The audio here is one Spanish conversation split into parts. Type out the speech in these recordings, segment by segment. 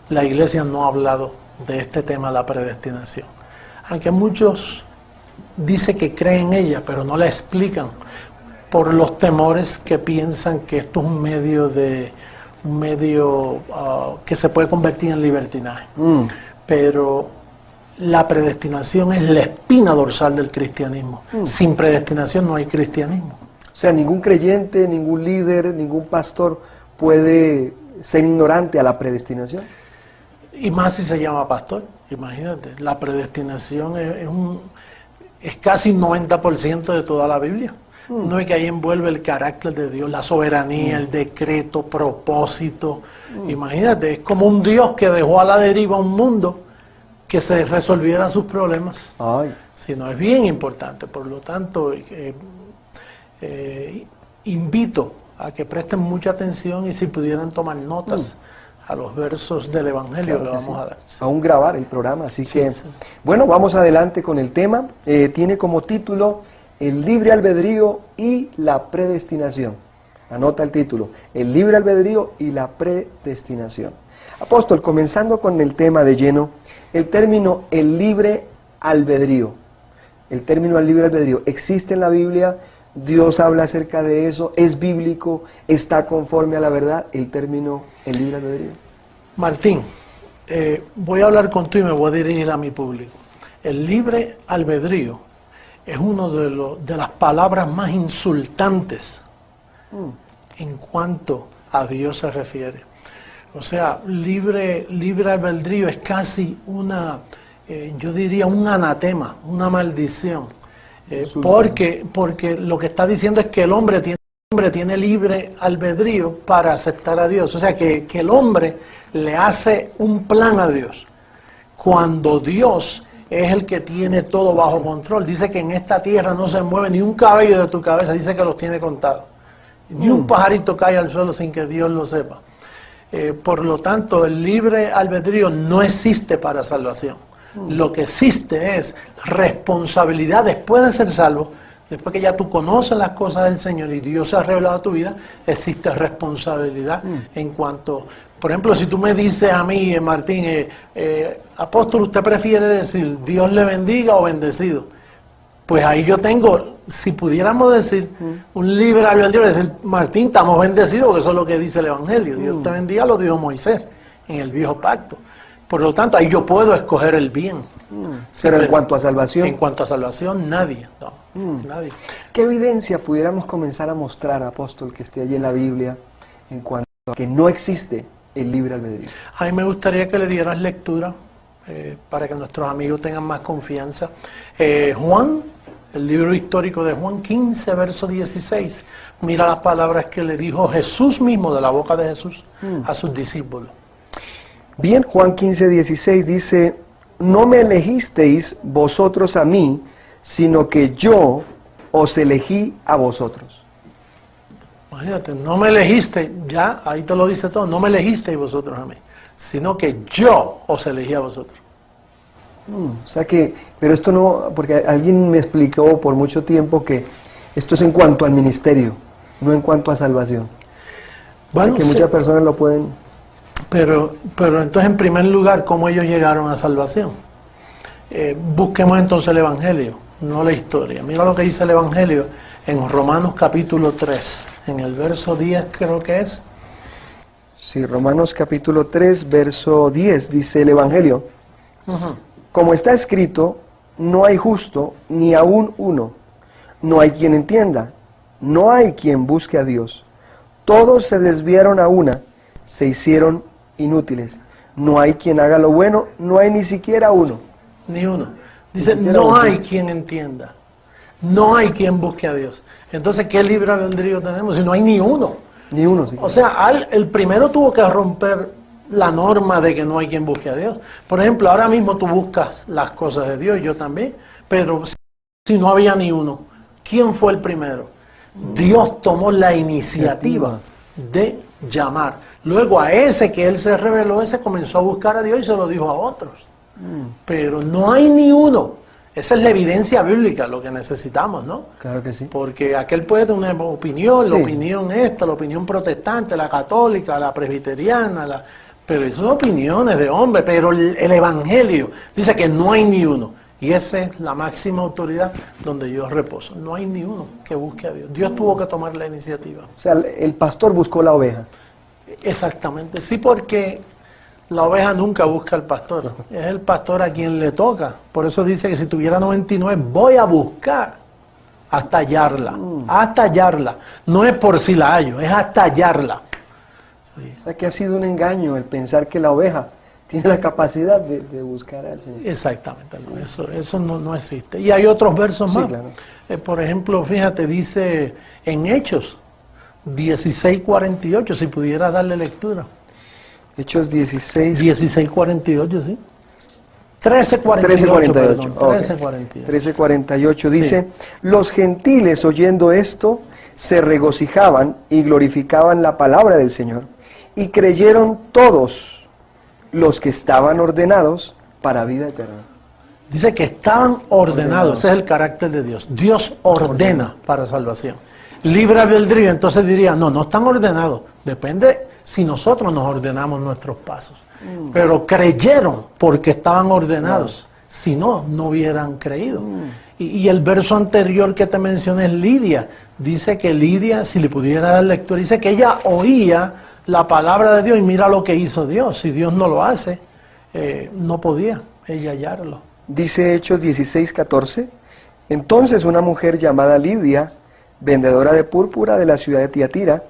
La Iglesia no ha hablado de este tema, la predestinación. Aunque muchos dicen que creen en ella, pero no la explican por los temores que piensan que esto es un medio que se puede convertir en libertinaje. Pero la predestinación es la espina dorsal del cristianismo. Sin predestinación no hay cristianismo. O sea, ningún creyente, ningún líder, ningún pastor puede ser ignorante a la predestinación. Y más si se llama pastor, imagínate. La predestinación es casi un 90% de toda la Biblia. No es que ahí envuelve el carácter de Dios, la soberanía, el decreto, propósito. Imagínate, es como un Dios que dejó a la deriva un mundo que se resolviera sus problemas. Si no, es bien importante. Por lo tanto, invito a que presten mucha atención y si pudieran tomar notas a los versos del Evangelio, claro, le vamos a dar. Sí. Aún grabar el programa, así Sí, que... sí. Bueno, vamos adelante con el tema. Tiene como título El libre albedrío y la predestinación. Anota el título, El libre albedrío y la predestinación. Apóstol, comenzando con el tema de lleno, el término el libre albedrío. El término el libre albedrío, ¿existe en la Biblia? ¿Dios habla acerca de eso? ¿Es bíblico? ¿Está conforme a la verdad el término el libre albedrío? Martín, voy a hablar contigo y me voy a dirigir a mi público. El libre albedrío es una de las palabras más insultantes en cuanto a Dios se refiere. O sea, libre albedrío es casi yo diría un anatema, una maldición. Porque lo que está diciendo es que el hombre tiene libre albedrío para aceptar a Dios. O sea, que el hombre le hace un plan a Dios. Cuando Dios es el que tiene todo bajo control. Dice que en esta tierra no se mueve ni un cabello de tu cabeza. Dice que los tiene contados. Ni un pajarito cae al suelo sin que Dios lo sepa. Por lo tanto, el libre albedrío no existe para salvación. Lo que existe es responsabilidad después de ser salvo, después que ya tú conoces las cosas del Señor y Dios se ha revelado a tu vida, existe responsabilidad en cuanto, por ejemplo, si tú me dices a mí, Martín, apóstol, ¿usted prefiere decir Dios le bendiga o bendecido? Pues ahí yo tengo, si pudiéramos decir, un libre albedrío, decir, Martín, estamos bendecidos, porque eso es lo que dice el Evangelio. Dios te bendiga, lo dijo Moisés en el viejo pacto. Por lo tanto, ahí yo puedo escoger el bien. Pero en cuanto a salvación... En cuanto a salvación, nadie. No, nadie. ¿Qué evidencia pudiéramos comenzar a mostrar, apóstol, que esté allí en la Biblia en cuanto a que no existe el libre albedrío? A mí me gustaría que le dieras lectura para que nuestros amigos tengan más confianza. Juan, el libro histórico de Juan 15, verso 16. Mira las palabras que le dijo Jesús mismo, de la boca de Jesús, a sus discípulos. Bien, Juan 15, 16 dice, no me elegisteis vosotros a mí, sino que yo os elegí a vosotros. Imagínate, no me elegiste, ya, ahí te lo dice todo, no me elegisteis vosotros a mí, sino que yo os elegí a vosotros. O sea que, pero esto no, porque alguien me explicó por mucho tiempo que esto es en cuanto al ministerio, no en cuanto a salvación. Bueno, que muchas personas lo pueden... Pero entonces, en primer lugar, ¿cómo ellos llegaron a salvación? Busquemos entonces el Evangelio, no la historia. Mira lo que dice el Evangelio en Romanos capítulo 3, en el verso 10 creo que es. Sí, Romanos capítulo 3, verso 10, dice el Evangelio. Como está escrito, no hay justo ni aún uno, no hay quien entienda, no hay quien busque a Dios. Todos se desviaron a una, se hicieron inútiles. No hay quien haga lo bueno, no hay ni siquiera uno. Ni uno. Dice, no hay quien entienda. No hay quien busque a Dios. Entonces, ¿qué libre albedrío tenemos si no hay ni uno? Ni uno, sí. O sea, el primero tuvo que romper la norma de que no hay quien busque a Dios. Por ejemplo, ahora mismo tú buscas las cosas de Dios, yo también, pero si no había ni uno, ¿Quién fue el primero? Dios tomó la iniciativa de llamar. Luego a ese que él se reveló, ese comenzó a buscar a Dios y se lo dijo a otros. Pero no hay ni uno. Esa es la evidencia bíblica, lo que necesitamos, ¿no? Claro que sí. Porque aquel puede tener una opinión, Sí. la opinión esta, la opinión protestante, la católica, la presbiteriana, pero esas son opiniones de hombre, pero el Evangelio dice que no hay ni uno. Y esa es la máxima autoridad donde yo reposo. No hay ni uno que busque a Dios. Dios tuvo que tomar la iniciativa. O sea, el pastor buscó la oveja. Exactamente, sí, porque la oveja nunca busca al pastor, es el pastor a quien le toca. Por eso dice que si tuviera 99, voy a buscar hasta hallarla, hasta hallarla. No es por si la hallo, es hasta hallarla. Sí. O sea, que ha sido un engaño el pensar que la oveja tiene la capacidad de buscar al Señor. Exactamente, no, eso no existe. Y hay otros versos más. Claro. Por ejemplo, fíjate, dice en Hechos 16:48, si pudiera darle lectura. Hechos 16. 16:48, sí. 13:48, 13:48. perdón, Ok. 13:48. 13:48 Sí. dice, los gentiles oyendo esto se regocijaban y glorificaban la palabra del Señor y creyeron todos los que estaban ordenados para vida eterna. Dice que estaban ordenados, ese es el carácter de Dios. Dios ordena para salvación. Libre albedrío, entonces diría, no están ordenados, depende si nosotros nos ordenamos nuestros pasos. Pero creyeron porque estaban ordenados, si no hubieran creído. Y el verso anterior que te mencioné es Lidia. Dice que Lidia, si le pudiera dar lectura, dice que ella oía la palabra de Dios y mira lo que hizo Dios. Si Dios no lo hace, no podía ella hallarlo. Dice Hechos 16:14, entonces una mujer llamada Lidia, vendedora de púrpura de la ciudad de Tiatira,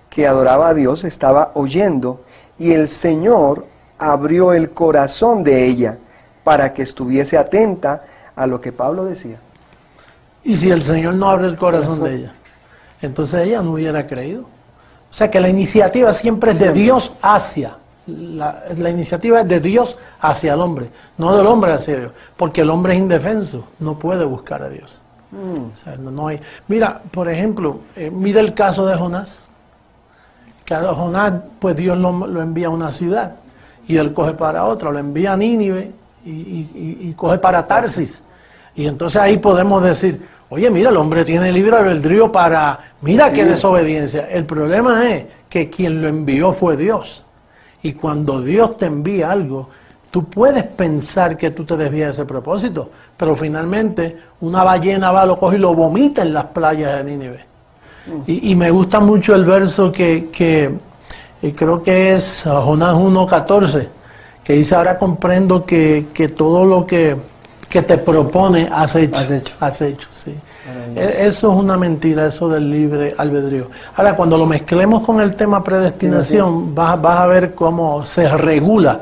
que adoraba a Dios, estaba oyendo, y el Señor abrió el corazón de ella para que estuviese atenta a lo que Pablo decía. Y si el Señor no abre el corazón de ella, entonces ella no hubiera creído. O sea que la iniciativa siempre es de Dios hacia. La iniciativa es de Dios hacia el hombre, no del hombre hacia Dios, porque el hombre es indefenso, no puede buscar a Dios. O sea, no hay. Mira, por ejemplo, mira el caso de Jonás. Que a Jonás, pues Dios lo envía a una ciudad y él coge para otra, lo envía a Nínive y coge para Tarsis. Y entonces ahí podemos decir, oye, mira, el hombre tiene libre albedrío para, mira qué desobediencia. El problema es que quien lo envió fue Dios. Y cuando Dios te envía algo, tú puedes pensar que tú te desvías de ese propósito, pero finalmente una ballena va, lo coge y lo vomita en las playas de Nínive. Y me gusta mucho el verso que creo que es Jonás 1:14, que dice, ahora comprendo que todo lo que te propone has hecho. Has hecho, sí. Eso es una mentira, eso del libre albedrío. Ahora, cuando lo mezclemos con el tema predestinación, vas a ver cómo se regula.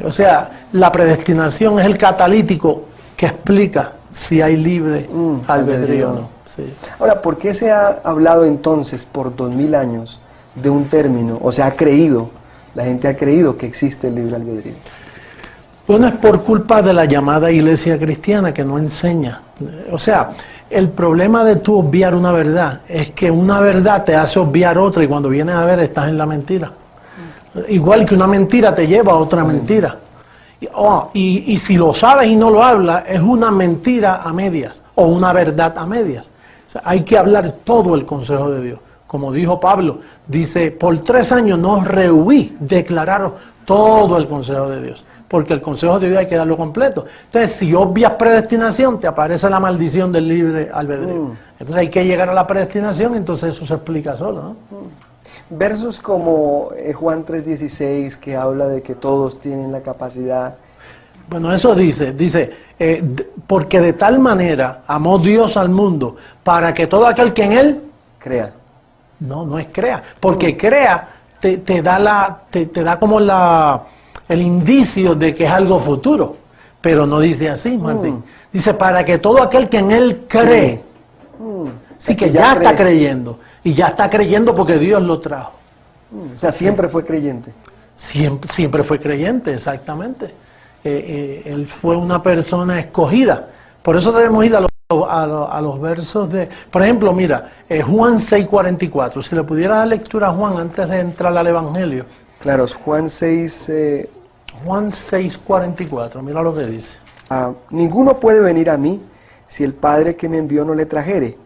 O sea, la predestinación es el catalítico que explica si hay libre albedrío o no. Sí. Ahora, ¿por qué se ha hablado entonces por 2000 años de un término? O sea, la gente ha creído que existe el libre albedrío. Bueno, es por culpa de la llamada iglesia cristiana que no enseña. O sea, el problema de tú obviar una verdad es que una verdad te hace obviar otra y cuando vienes a ver estás en la mentira. Igual que una mentira te lleva a otra mentira. Y si lo sabes y no lo hablas, es una mentira a medias o una verdad a medias. O sea, hay que hablar todo el consejo de Dios. Como dijo Pablo, dice, por 3 años no os rehuí declararos todo el consejo de Dios. Porque el consejo de Dios hay que darlo completo. Entonces, si obvias predestinación, te aparece la maldición del libre albedrío. Entonces hay que llegar a la predestinación, entonces eso se explica solo, ¿no? Versos como Juan 3:16, que habla de que todos tienen la capacidad. Bueno, eso dice, porque de tal manera amó Dios al mundo, para que todo aquel que en él crea. No es crea, porque crea te da como el indicio de que es algo futuro, pero no dice así, Martín. Dice, para que todo aquel que en él cree, sí que ya está creyendo, y ya está creyendo porque Dios lo trajo. O sea, siempre fue creyente. Siempre fue creyente, exactamente. Él fue una persona escogida. Por eso debemos ir a los a los versos de... Por ejemplo, mira, Juan 6:44. Si le pudiera dar lectura a Juan antes de entrar al Evangelio. Claro, Juan 6... Juan 6:44, mira lo que dice. Ninguno puede venir a mí si el Padre que me envió no le trajere,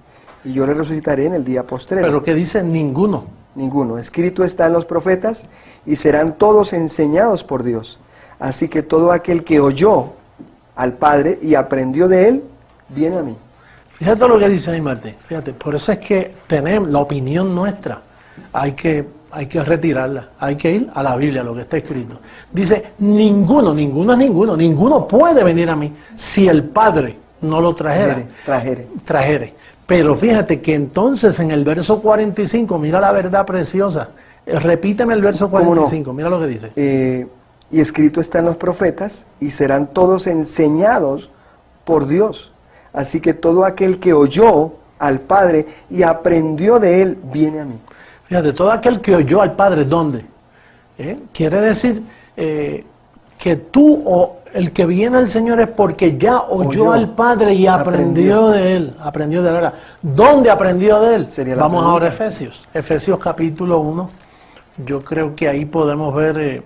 y yo le resucitaré en el día postrero. Pero que dice ninguno. Ninguno. Escrito está en los profetas, y serán todos enseñados por Dios. Así que todo aquel que oyó al Padre y aprendió de él, viene a mí. Fíjate lo que dice ahí, Martín. Fíjate, por eso es que tenemos la opinión nuestra. Hay que retirarla. Hay que ir a la Biblia, lo que está escrito. Dice, ninguno puede venir a mí si el Padre no lo trajere. Pero fíjate que entonces en el verso 45, mira la verdad preciosa. Repíteme el verso 45, mira lo que dice. Y escrito está en los profetas, y serán todos enseñados por Dios. Así que todo aquel que oyó al Padre y aprendió de él, viene a mí. Fíjate, todo aquel que oyó al Padre, ¿dónde? Quiere decir que tú o el que viene al Señor es porque ya oyó al Padre y aprendió de él. Aprendió de él. Ahora, ¿dónde aprendió de él? Vamos ahora a Efesios. Efesios capítulo 1. Yo creo que ahí podemos ver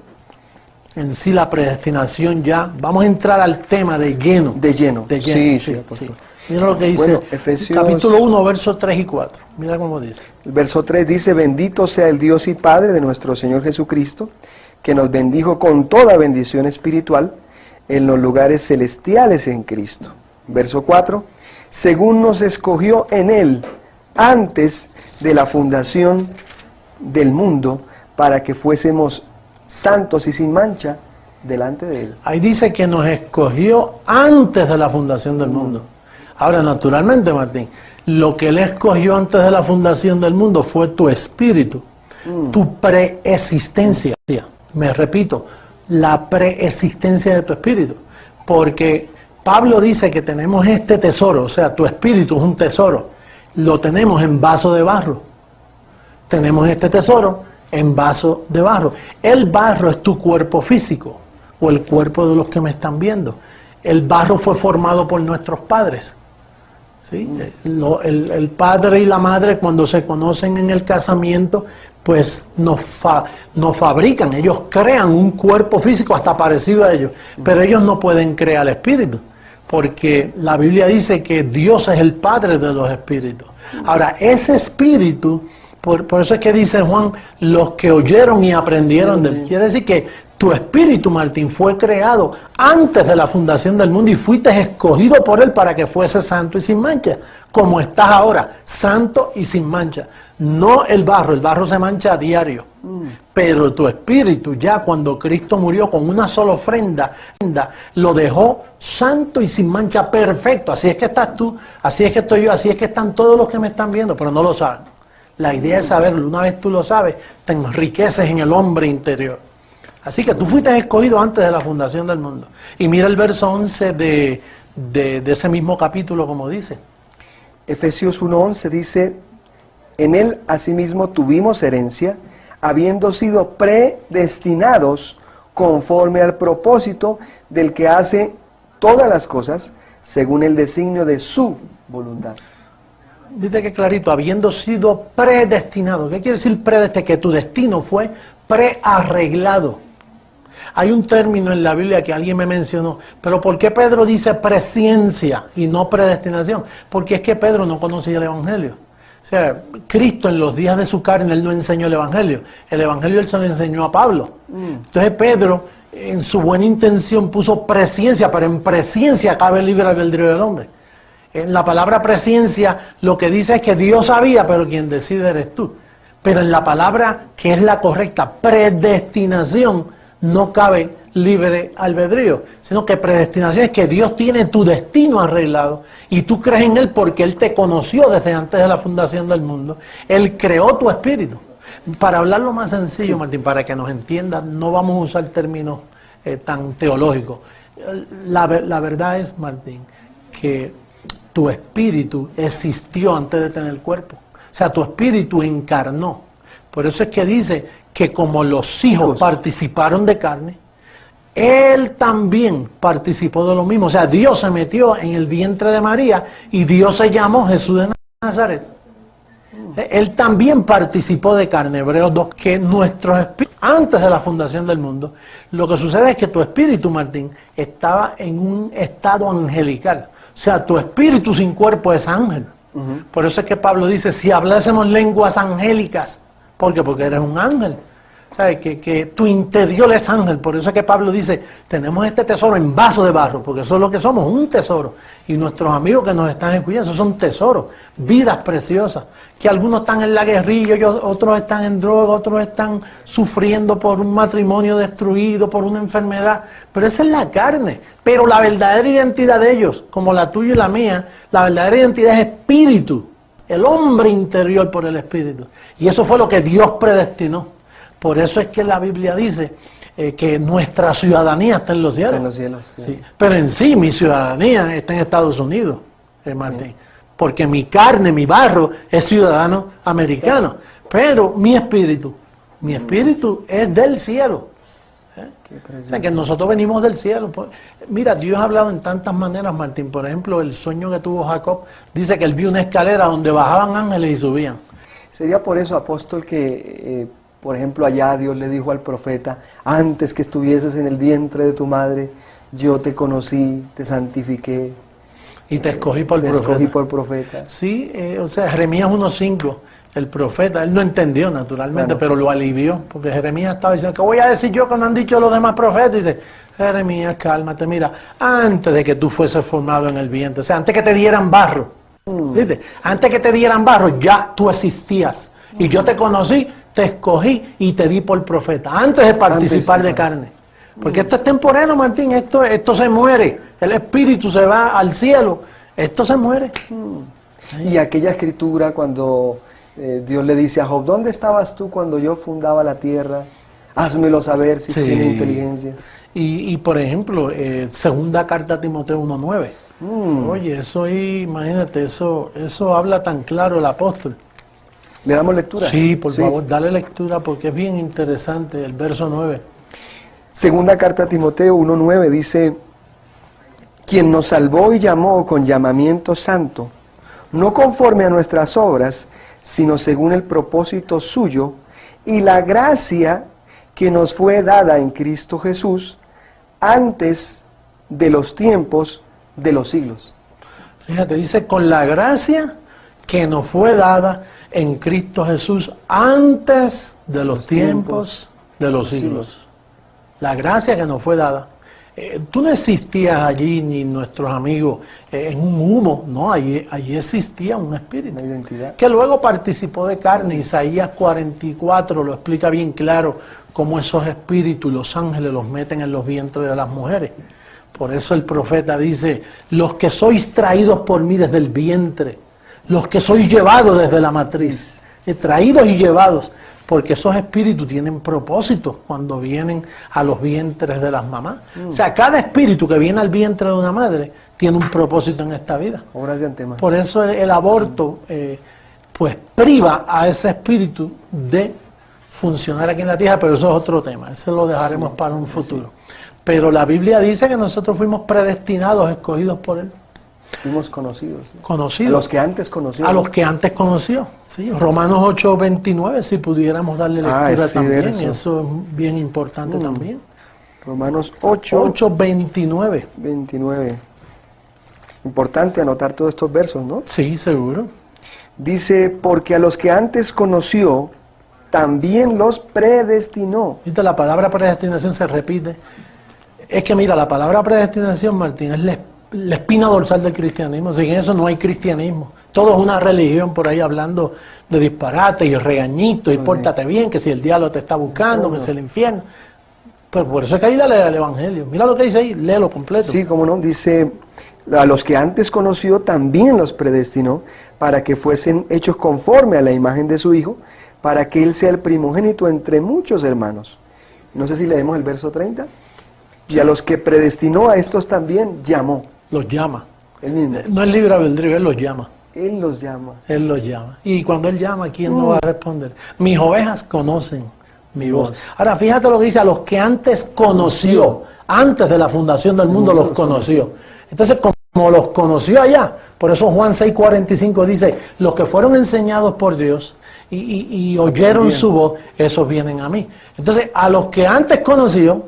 en sí la predestinación ya. Vamos a entrar al tema de lleno. De lleno. Sí. Mira lo que dice, Efesios, capítulo 1, versos 3 y 4. Mira cómo dice. El verso 3 dice, bendito sea el Dios y Padre de nuestro Señor Jesucristo, que nos bendijo con toda bendición espiritual en los lugares celestiales en Cristo. Verso 4, según nos escogió en Él antes de la fundación del mundo, para que fuésemos santos y sin mancha delante de Él. Ahí dice que nos escogió antes de la fundación del mundo. Ahora, naturalmente, Martín, lo que Él escogió antes de la fundación del mundo fue tu espíritu, tu preexistencia. Me repito, la preexistencia de tu espíritu. Porque Pablo dice que tenemos este tesoro, o sea, tu espíritu es un tesoro. Lo tenemos en vaso de barro. Tenemos este tesoro en vaso de barro. El barro es tu cuerpo físico, o el cuerpo de los que me están viendo. El barro fue formado por nuestros padres. ¿Sí? El padre y la madre, cuando se conocen en el casamiento, pues nos fabrican, ellos crean un cuerpo físico hasta parecido a ellos, pero ellos no pueden crear espíritu, porque la Biblia dice que Dios es el Padre de los espíritus. Ahora, ese espíritu, por eso es que dice Juan, los que oyeron y aprendieron de él. Quiere decir que tu espíritu, Martín, fue creado antes de la fundación del mundo y fuiste escogido por él para que fuese santo y sin mancha, como estás ahora, santo y sin mancha. No el barro se mancha a diario, pero tu espíritu ya cuando Cristo murió con una sola ofrenda, lo dejó santo y sin mancha, perfecto. Así es que estás tú, así es que estoy yo, así es que están todos los que me están viendo, pero no lo saben. La idea es saberlo. Una vez tú lo sabes, te enriqueces en el hombre interior. Así que tú fuiste escogido antes de la fundación del mundo. Y mira el verso 11 de ese mismo capítulo, como dice. Efesios 1:11 dice, en él asimismo tuvimos herencia, habiendo sido predestinados conforme al propósito del que hace todas las cosas, según el designio de su voluntad. Dice que clarito, habiendo sido predestinado. ¿Qué quiere decir predestinado? Que tu destino fue prearreglado. Hay un término en la Biblia que alguien me mencionó, pero ¿por qué Pedro dice presciencia y no predestinación? Porque es que Pedro no conocía el Evangelio. O sea, Cristo en los días de su carne, él no enseñó el Evangelio. El Evangelio él se lo enseñó a Pablo. Entonces Pedro, en su buena intención, puso presciencia, pero en presciencia cabe el libre albedrío del hombre. En la palabra presciencia lo que dice es que Dios sabía, pero quien decide eres tú. Pero en la palabra que es la correcta, predestinación, no cabe libre albedrío, sino que predestinación es que Dios tiene tu destino arreglado y tú crees en Él porque Él te conoció desde antes de la fundación del mundo. Él creó tu espíritu. Para hablarlo más sencillo, Martín, para que nos entiendan, no vamos a usar términos tan teológicos. La verdad es, Martín, que tu espíritu existió antes de tener el cuerpo. O sea, tu espíritu encarnó. Por eso es que dice que como los hijos participaron de carne, Él también participó de lo mismo. O sea, Dios se metió en el vientre de María y Dios se llamó Jesús de Nazaret. Él también participó de carne. Hebreos 2, que nuestros espíritus, antes de la fundación del mundo, lo que sucede es que tu espíritu, Martín, estaba en un estado angelical. O sea, tu espíritu sin cuerpo es ángel. Por eso es que Pablo dice, si hablásemos lenguas angélicas, ¿por qué? Porque eres un ángel. ¿Sabes? Que tu interior es ángel. Por eso es que Pablo dice, tenemos este tesoro en vaso de barro, porque eso es lo que somos, un tesoro. Y nuestros amigos que nos están escuchando, esos son tesoros, vidas preciosas, que algunos están en la guerrilla, otros están en droga, otros están sufriendo por un matrimonio destruido, por una enfermedad, pero esa es la carne. Pero la verdadera identidad de ellos, como la tuya y la mía, la verdadera identidad es espíritu, el hombre interior por el espíritu. Y eso fue lo que Dios predestinó. Por eso es que la Biblia dice que nuestra ciudadanía está en los cielos. Está en los cielos. Sí. Sí. Pero en sí, mi ciudadanía está en Estados Unidos, Martín. Sí. Porque mi carne, mi barro, es ciudadano americano. Pero mi espíritu es del cielo. O sea, que nosotros venimos del cielo. Mira, Dios ha hablado en tantas maneras, Martín. Por ejemplo, el sueño que tuvo Jacob, dice que él vio una escalera donde bajaban ángeles y subían. Sería por eso, apóstol, que... por ejemplo, allá Dios le dijo al profeta, antes que estuvieses en el vientre de tu madre, yo te conocí, te santifiqué. Y te escogí por profeta. Te escogí por profeta. Sí, o sea, Jeremías 1:5, el profeta, él no entendió naturalmente, claro, pero lo alivió, porque Jeremías estaba diciendo, ¿qué voy a decir yo cuando han dicho los demás profetas? Y dice, Jeremías, cálmate, mira, antes de que tú fueses formado en el vientre, o sea, antes que te dieran barro, ¿viste? Antes que te dieran barro, ya tú existías. Y yo te conocí, te escogí y te di por profeta, antes de participar de carne. Porque esto es temporero, Martín, esto se muere, el espíritu se va al cielo, esto se muere. Y aquella escritura cuando Dios le dice a Job, ¿dónde estabas tú cuando yo fundaba la tierra? Házmelo saber si tiene inteligencia. Y por ejemplo, segunda carta a Timoteo 1:9. Oye, eso ahí, imagínate, eso habla tan claro el apóstol. ¿Le damos lectura? Sí, por favor, dale lectura porque es bien interesante el verso 9. Segunda carta a Timoteo 1:9 dice, quien nos salvó y llamó con llamamiento santo, no conforme a nuestras obras, sino según el propósito suyo y la gracia que nos fue dada en Cristo Jesús antes de los tiempos de los siglos. Fíjate, dice, con la gracia que nos fue dada en Cristo Jesús antes de los tiempos de los siglos. La gracia que nos fue dada. Tú no existías allí, ni nuestros amigos, en un humo, no, allí existía un espíritu. Una identidad. Que luego participó de carne. Isaías 44 lo explica bien claro, cómo esos espíritus, los ángeles, los meten en los vientres de las mujeres. Por eso el profeta dice, los que sois traídos por mí desde el vientre, los que sois llevados desde la matriz, traídos y llevados, porque esos espíritus tienen propósitos cuando vienen a los vientres de las mamás. O sea, cada espíritu que viene al vientre de una madre tiene un propósito en esta vida. Obras de antemano. Por eso el aborto pues priva a ese espíritu de funcionar aquí en la tierra, pero eso es otro tema, ese lo dejaremos para un futuro. Pero la Biblia dice que nosotros fuimos predestinados, escogidos por Él. Fuimos conocidos. Conocidos. A los que antes conoció. A los que antes conoció. Sí, Romanos 8:29, si pudiéramos darle lectura también, eso es bien importante también. Romanos 8:29. 29. Importante anotar todos estos versos, ¿no? Sí, seguro. Dice, porque a los que antes conoció, también los predestinó. ¿Viste? La palabra predestinación se repite. Es que mira, la palabra predestinación, Martín, es la espina dorsal del cristianismo. Sin eso no hay cristianismo. Todo es una religión por ahí hablando de disparate y regañitos y pórtate bien, que si el diablo te está buscando, que es el infierno. Pero por eso es que ahí dale al Evangelio. Mira lo que dice ahí, léelo completo. Sí, cómo no, dice, a los que antes conoció también los predestinó para que fuesen hechos conforme a la imagen de su Hijo, para que Él sea el primogénito entre muchos hermanos. No sé si leemos el verso 30. Y a los que predestinó, a estos también llamó. Los llama. Él mismo. No es libre albedrío, Él los llama. Él los llama. Él los llama. Y cuando Él llama, ¿quién no va a responder? Mis ovejas conocen mi voz. Ahora, fíjate lo que dice, a los que antes conoció, Antes de la fundación del mundo los conoció. Entonces, como los conoció allá, por eso Juan 6:45 dice, los que fueron enseñados por Dios y oyeron su voz, esos vienen a mí. Entonces, a los que antes conoció,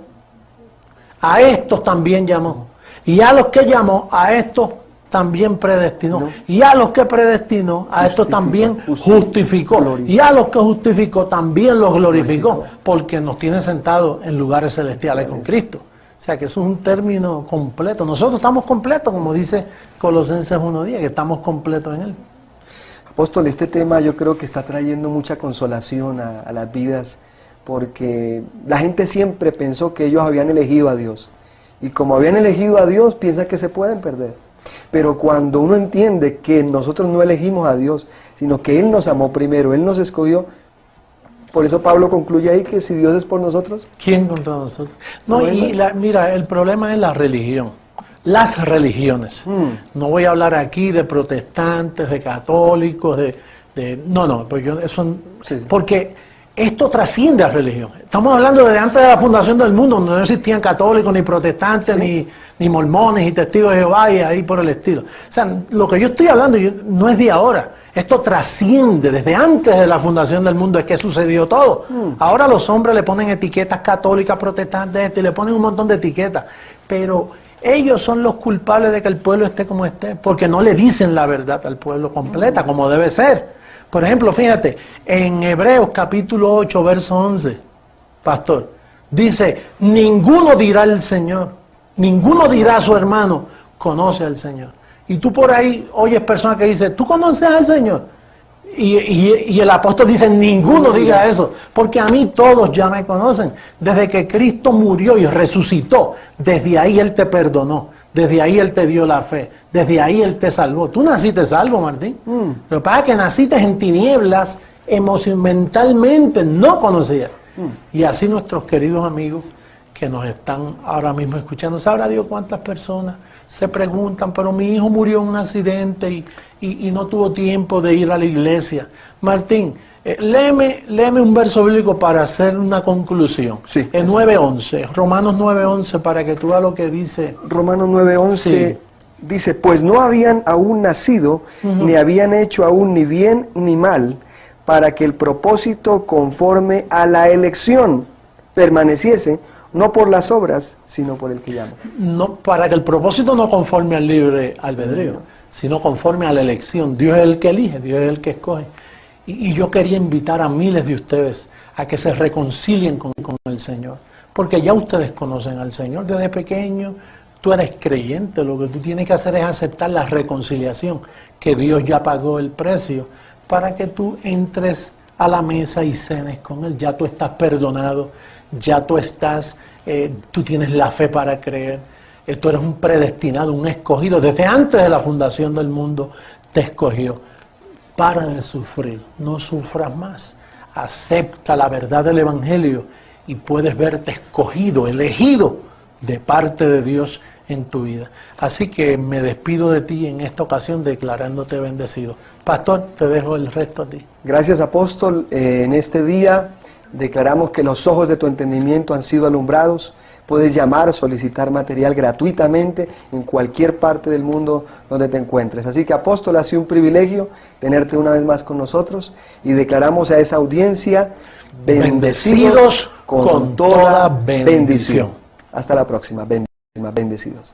a estos también llamó. Y a los que llamó, a estos también predestinó. No. Y a los que predestinó, a estos también justificó. Glorificó. Y a los que justificó, también los glorificó. Porque nos tiene sentados en lugares celestiales con Cristo. O sea que eso es un término completo. Nosotros estamos completos, como dice Colosenses 1:10, que estamos completos en Él. Apóstol, este tema yo creo que está trayendo mucha consolación a las vidas, porque la gente siempre pensó que ellos habían elegido a Dios. Y como habían elegido a Dios, piensan que se pueden perder. Pero cuando uno entiende que nosotros no elegimos a Dios, sino que Él nos amó primero, Él nos escogió, por eso Pablo concluye ahí que si Dios es por nosotros, ¿quién contra nosotros? No, mira, el problema es la religión, las religiones. No voy a hablar aquí de protestantes, de católicos, no, pues porque esto trasciende a religión. Estamos hablando de antes de la fundación del mundo, donde no existían católicos, ni protestantes, ni mormones, y testigos de Jehová, y ahí por el estilo. O sea, lo que yo estoy hablando no es de ahora. Esto trasciende, desde antes de la fundación del mundo es que sucedió todo. Ahora los hombres le ponen etiquetas católicas, protestantes, y le ponen un montón de etiquetas. Pero ellos son los culpables de que el pueblo esté como esté, porque no le dicen la verdad al pueblo completa, como debe ser. Por ejemplo, fíjate, en Hebreos capítulo 8, verso 11, pastor, dice, ninguno dirá al Señor, ninguno dirá a su hermano, conoce al Señor. Y tú por ahí oyes personas que dicen, ¿tú conoces al Señor? Y el apóstol dice, ninguno diga eso, porque a mí todos ya me conocen. Desde que Cristo murió y resucitó, desde ahí Él te perdonó, desde ahí Él te dio la fe, desde ahí Él te salvó. Tú naciste salvo, Martín. Lo que pasa es que naciste en tinieblas, mentalmente no conocías. Y así nuestros queridos amigos que nos están ahora mismo escuchando, ¿sabrá Dios cuántas personas se preguntan, pero mi hijo murió en un accidente y no tuvo tiempo de ir a la iglesia? Martín, léeme un verso bíblico para hacer una conclusión. Sí, en 9:11, Romanos 9:11, para que tú veas lo que dice. Romanos 9:11 dice, pues no habían aún nacido, ni habían hecho aún ni bien ni mal, para que el propósito conforme a la elección permaneciese, no por las obras, sino por el que llama. No, para que el propósito no conforme al libre albedrío, sino conforme a la elección. Dios es el que elige, Dios es el que escoge. Y yo quería invitar a miles de ustedes a que se reconcilien con el Señor, porque ya ustedes conocen al Señor desde pequeño. Tú eres creyente, lo que tú tienes que hacer es aceptar la reconciliación, que Dios ya pagó el precio, para que tú entres a la mesa y cenes con Él. Ya tú estás perdonado, ya tú tú tienes la fe para creer, tú eres un predestinado, un escogido. Desde antes de la fundación del mundo te escogió. Para de sufrir, no sufras más. Acepta la verdad del Evangelio y puedes verte escogido, elegido de parte de Dios en tu vida. Así que me despido de ti en esta ocasión declarándote bendecido. Pastor, te dejo el resto a ti. Gracias, apóstol. En este día declaramos que los ojos de tu entendimiento han sido alumbrados. Puedes llamar, solicitar material gratuitamente en cualquier parte del mundo donde te encuentres. Así que, apóstol, ha sido un privilegio tenerte una vez más con nosotros y declaramos a esa audiencia bendecidos con toda bendición. Hasta la próxima. Bendecidos.